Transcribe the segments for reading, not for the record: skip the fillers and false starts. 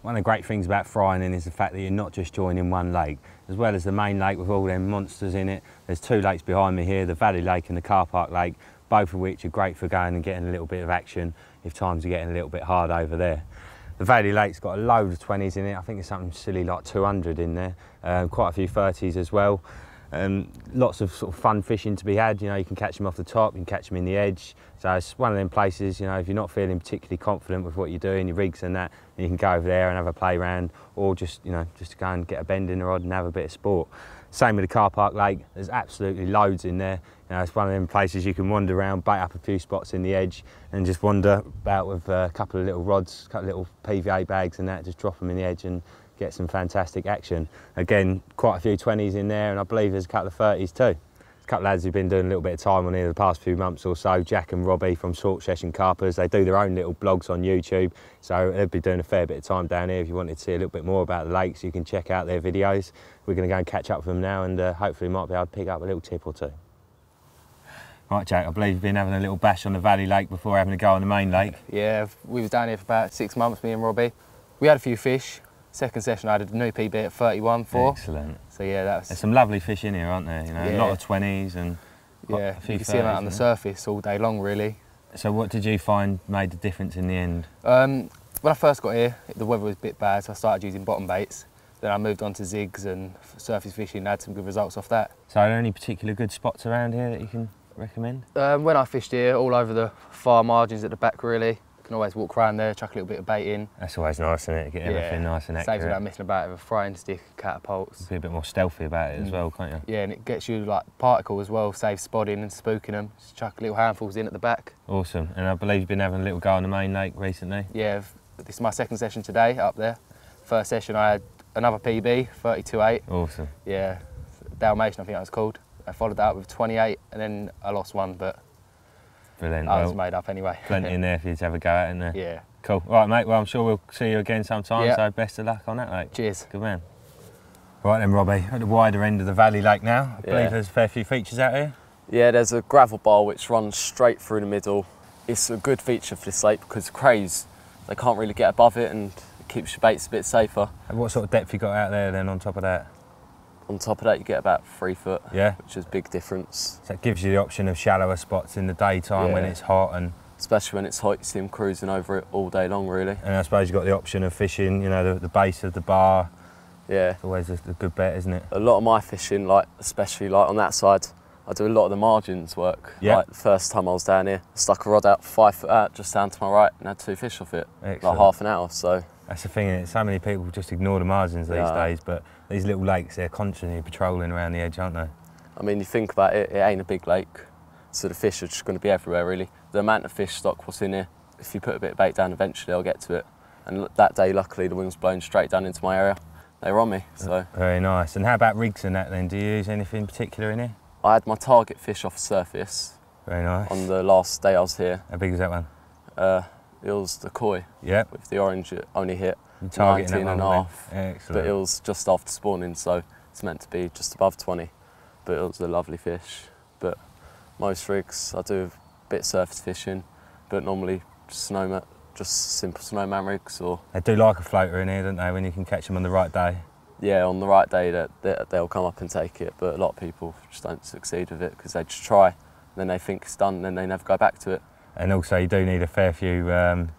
One of the great things about Fryerning is the fact that you're not just joining one lake. As well as the main lake with all them monsters in it, there's two lakes behind me here, the Valley Lake and the Car Park Lake, both of which are great for going and getting a little bit of action if times are getting a little bit hard over there. The Valley Lake's got a load of 20s in it. I think it's something silly like 200 in there. Quite a few 30s as well. Lots of sort of fun fishing to be had. You know, you can catch them off the top, you can catch them in the edge. So it's one of them places, you know, if you're not feeling particularly confident with what you're doing, your rigs and that, you can go over there and have a play round, or just, you know, just go and get a bend in the rod and have a bit of sport. Same with the Car Park Lake. There's absolutely loads in there. You know, it's one of them places you can wander around, bait up a few spots in the edge and just wander about with a couple of little rods, a couple of little PVA bags and that, just drop them in the edge and get some fantastic action. Again, quite a few 20s in there, and I believe there's a couple of 30s too. A couple of lads who've been doing a little bit of time on here the past few months or so, Jack and Robbie from Short Session Carpers. They do their own little blogs on YouTube, so they'll be doing a fair bit of time down here. If you wanted to see a little bit more about the lakes, you can check out their videos. We're going to go and catch up with them now, and hopefully might be able to pick up a little tip or two. Right, Jack, I believe you've been having a little bash on the Valley Lake before having a go on the main lake. Yeah, we was down here for about 6 months, me and Robbie. We had a few fish. Second session I had a new PB at 31.4. Excellent. So yeah, that's... There's some lovely fish in here, aren't there? You know, yeah. A lot of 20s and yeah, a few you can see them out on the surface all day long, really. So what did you find made the difference in the end? When I first got here, the weather was a bit bad, so I started using bottom baits. Then I moved on to zigs and surface fishing and had some good results off that. So are there any particular good spots around here that you can recommend? When I fished here, all over the far margins at the back, really. You can always walk around there, chuck a little bit of bait in. That's always nice, isn't it? To get everything nice and accurate. Saves without messing about with a frying stick, catapults. Be a bit more stealthy about it as well, can't you? Yeah, and it gets you like particle as well, saves spotting and spooking them. Just chuck little handfuls in at the back. Awesome. And I believe you've been having a little go on the main lake recently? Yeah, this is my second session today up there. First session I had another PB, 32.8. Awesome. Yeah, Dalmatian I think that was called. I followed that up with 28 and then I lost one, but brilliant. I was made up anyway. Plenty in there for you to have a go at, isn't there? Yeah. Cool. All right, mate. Well, I'm sure we'll see you again sometime, yeah. So best of luck on that lake. Cheers. Good man. Right then, Robbie, at the wider end of the Valley Lake now. I believe there's a fair few features out here. Yeah, there's a gravel bar which runs straight through the middle. It's a good feature for this lake because crays, they can't really get above it and it keeps your baits a bit safer. And what sort of depth you got out there then on top of that? On top of that you get about 3 foot, yeah, which is a big difference. So it gives you the option of shallower spots in the daytime when it's hot, and especially when it's hot you see them cruising over it all day long really. And I suppose you've got the option of fishing, you know, the base of the bar. Yeah. It's always a good bet, isn't it? A lot of my fishing, like especially like on that side, I do a lot of the margins work. Yeah. Like the first time I was down here, I stuck a rod out 5 foot out just down to my right and had 2 fish off it. Excellent. Like half an hour, so. That's the thing, isn't it? So many people just ignore the margins these days, but these little lakes, they're constantly patrolling around the edge, aren't they? I mean, you think about it, it ain't a big lake, so the fish are just going to be everywhere, really. The amount of fish stock what's in here, if you put a bit of bait down, eventually I'll get to it. And that day, luckily, the wind was blowing straight down into my area. They were on me, so. Very nice. And how about rigs and that then? Do you use anything particular in here? I had my target fish off the surface. Very nice. On the last day I was here. How big was that one? It was the koi. Yeah. With the orange, it only hit 19 and a half. Excellent. But it was just after spawning, so it's meant to be just above 20. But it was a lovely fish. But most rigs, I do a bit of surface fishing, but normally just simple snowman rigs. Or they do like a floater in here, don't they, when you can catch them on the right day? Yeah, on the right day they'll come up and take it, but a lot of people just don't succeed with it because they just try, and then they think it's done, and then they never go back to it. And also you do need a fair few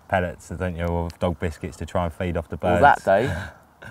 pellets, don't you, or dog biscuits to try and feed off the birds. Well, that day,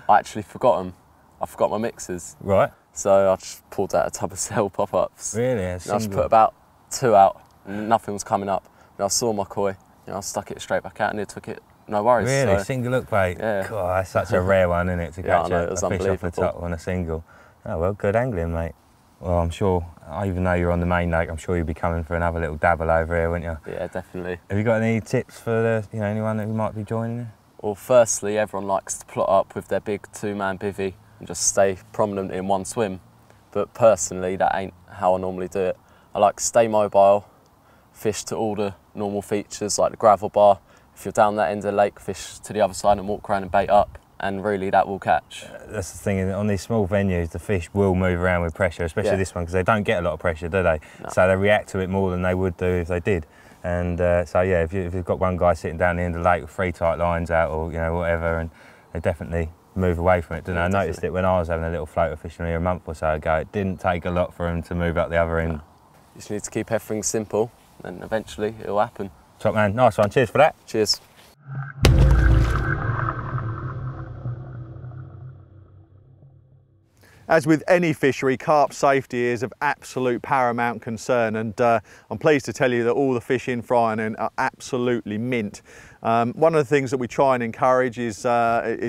I actually forgot them. I forgot my mixers. Right. So I just pulled out a tub of cell pop-ups. Really? I just put about 2 out, and nothing was coming up. And I saw my koi, I stuck it straight back out, and it took it, no worries. Really? So, single hook bait? Yeah. God, that's such a rare one, isn't it, to catch a fish off the top on a single. Oh, well, good angling, mate. Well, I'm sure, even though you're on the main lake, I'm sure you'll be coming for another little dabble over here, won't you? Yeah, definitely. Have you got any tips for anyone who might be joining? Well, firstly, everyone likes to plot up with their big 2-man bivvy and just stay prominent in one swim. But personally, that ain't how I normally do it. I like to stay mobile, fish to all the normal features like the gravel bar. If you're down that end of the lake, fish to the other side and walk around and bait up. And really that will catch. That's the thing, on these small venues, the fish will move around with pressure, especially this one, because they don't get a lot of pressure, do they? No. So they react to it more than they would do if they did. And so yeah, if you've got one guy sitting down the end of the lake with 3 tight lines out or whatever, and they definitely move away from it, don't they? I noticed it when I was having a little floater fishing here a month or so ago. It didn't take a lot for them to move up the other end. You just need to keep everything simple, and eventually it'll happen. Top man, nice one. Cheers for that. Cheers. As with any fishery, carp safety is of absolute paramount concern, and I'm pleased to tell you that all the fish in Fryerning are absolutely mint. One of the things that we try and encourage is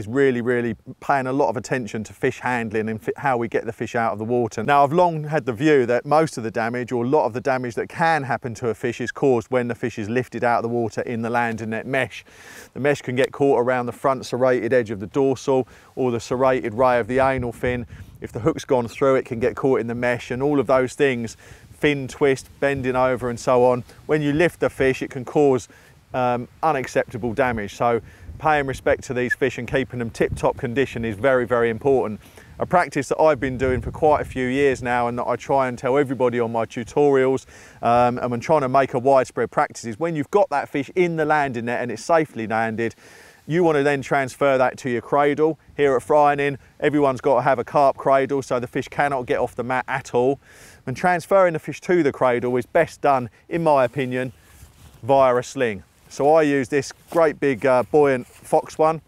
really paying a lot of attention to fish handling and how we get the fish out of the water. Now, I've long had the view that most of the damage, or a lot of the damage that can happen to a fish, is caused when the fish is lifted out of the water in the landing net mesh. The mesh can get caught around the front serrated edge of the dorsal or the serrated ray of the anal fin. If the hook's gone through, it can get caught in the mesh, and all of those things, fin twist, bending over and so on, when you lift the fish, it can cause unacceptable damage. So paying respect to these fish and keeping them tip-top condition is very important. A practice that I've been doing for quite a few years now, and that I try and tell everybody on my tutorials, and I'm trying to make a widespread practice, is when you've got that fish in the landing net and it's safely landed, you want to then transfer that to your cradle. Here at Fryerning, everyone's got to have a carp cradle, so the fish cannot get off the mat at all. And transferring the fish to the cradle is best done, in my opinion, via a sling. So I use this great big buoyant Fox one,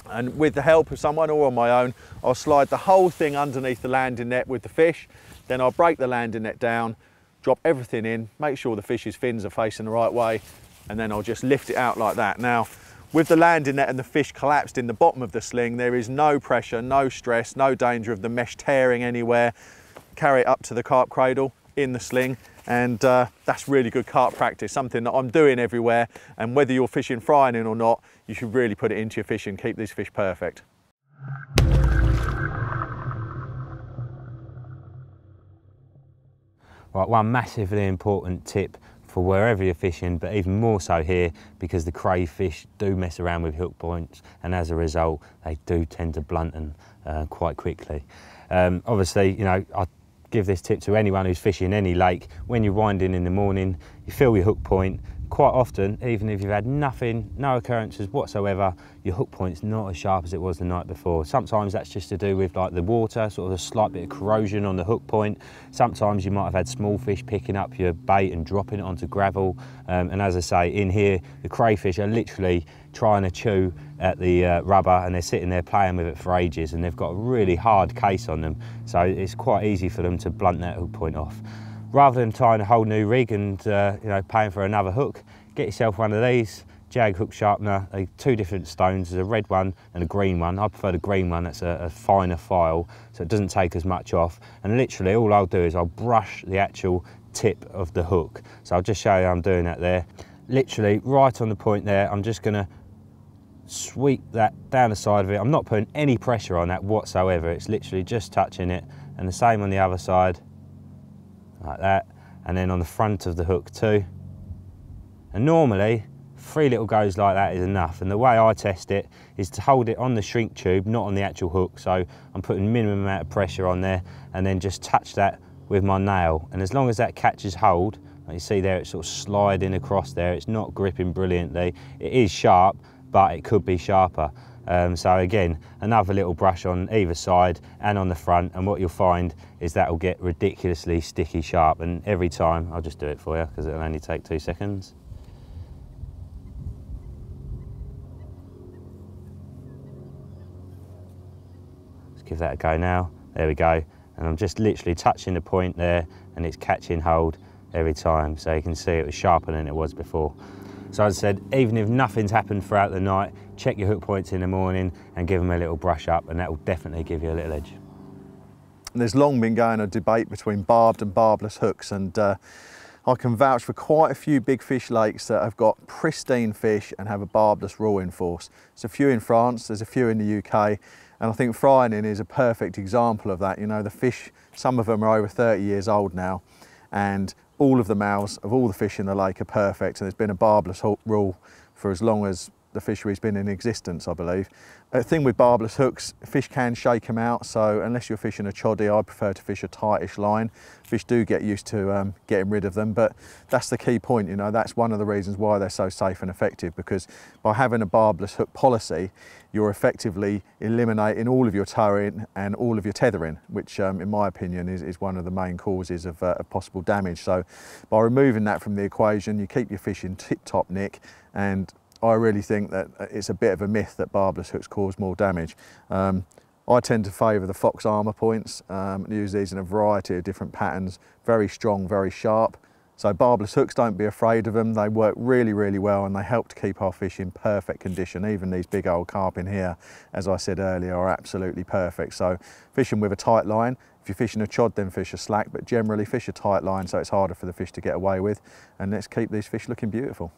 and with the help of someone or on my own, I'll slide the whole thing underneath the landing net with the fish. Then I'll break the landing net down, drop everything in, make sure the fish's fins are facing the right way, and then I'll just lift it out like that. Now, with the landing net and the fish collapsed in the bottom of the sling, there is no pressure, no stress, no danger of the mesh tearing anywhere. Carry it up to the carp cradle in the sling, and that's really good carp practice, something that I'm doing everywhere, and whether you're fishing Fryerning or not, you should really put it into your fish and keep these fish perfect. Right, one massively important tip for wherever you're fishing, but even more so here, because the crayfish do mess around with hook points, and as a result they do tend to blunten quite quickly. Obviously, you know, I give this tip to anyone who's fishing any lake. When you're winding in the morning, you feel your hook point. Quite often, even if you've had nothing, no occurrences whatsoever, your hook point's not as sharp as it was the night before. Sometimes that's just to do with like the water, sort of a slight bit of corrosion on the hook point. Sometimes you might have had small fish picking up your bait and dropping it onto gravel. And as I say, in here, the crayfish are literally trying to chew at the rubber, and they're sitting there playing with it for ages, and they've got a really hard case on them. So it's quite easy for them to blunt that hook point off. Rather than trying a whole new rig and you know, paying for another hook, get yourself one of these Jag hook sharpener. They're two different stones. There's a red one and a green one. I prefer the green one. That's a finer file, so it doesn't take as much off. And literally all I'll do is I'll brush the actual tip of the hook. So I'll just show you how I'm doing that there. Literally right on the point there, I'm just gonna sweep that down the side of it. I'm not putting any pressure on that whatsoever. It's literally just touching it, and the same on the other side, like that, and then on the front of the hook too. And normally 3 little goes like that is enough, and the way I test it is to hold it on the shrink tube, not on the actual hook. So I'm putting minimum amount of pressure on there, and then just touch that with my nail, and as long as that catches hold, like you see there, it's sort of sliding across there. It's not gripping brilliantly. It is sharp, but it could be sharper. So again, another little brush on either side and on the front, and what you'll find is that will get ridiculously sticky sharp. And every time, I'll just do it for you because it'll only take 2 seconds. Let's give that a go now. There we go. And I'm just literally touching the point there, and it's catching hold every time. So you can see it was sharper than it was before. So as I said, even if nothing's happened throughout the night, check your hook points in the morning and give them a little brush up, and that will definitely give you a little edge. There's long been going a debate between barbed and barbless hooks, and I can vouch for quite a few big fish lakes that have got pristine fish and have a barbless rule-in force. There's a few in France, there's a few in the UK, and I think Fryerning is a perfect example of that. You know, the fish, some of them are over 30 years old now, and all of the males of all the fish in the lake are perfect, and there's been a barbless hook rule for as long as the fishery's been in existence, I believe. The thing with barbless hooks, fish can shake them out, so unless you're fishing a choddy, I prefer to fish a tightish line. Fish do get used to getting rid of them, but that's the key point, you know, that's one of the reasons why they're so safe and effective, because by having a barbless hook policy, you're effectively eliminating all of your towing and all of your tethering, which in my opinion is one of the main causes of possible damage. So by removing that from the equation, you keep your fish in tip-top nick, and I really think that it's a bit of a myth that barbless hooks cause more damage. I tend to favour the fox armour points, use these in a variety of different patterns, very strong, very sharp. So barbless hooks, don't be afraid of them. They work really, really well, and they help to keep our fish in perfect condition. Even these big old carp in here, as I said earlier, are absolutely perfect. So fishing with a tight line, if you're fishing a chod, then fish a slack, but generally fish a tight line so it's harder for the fish to get away with. And let's keep these fish looking beautiful.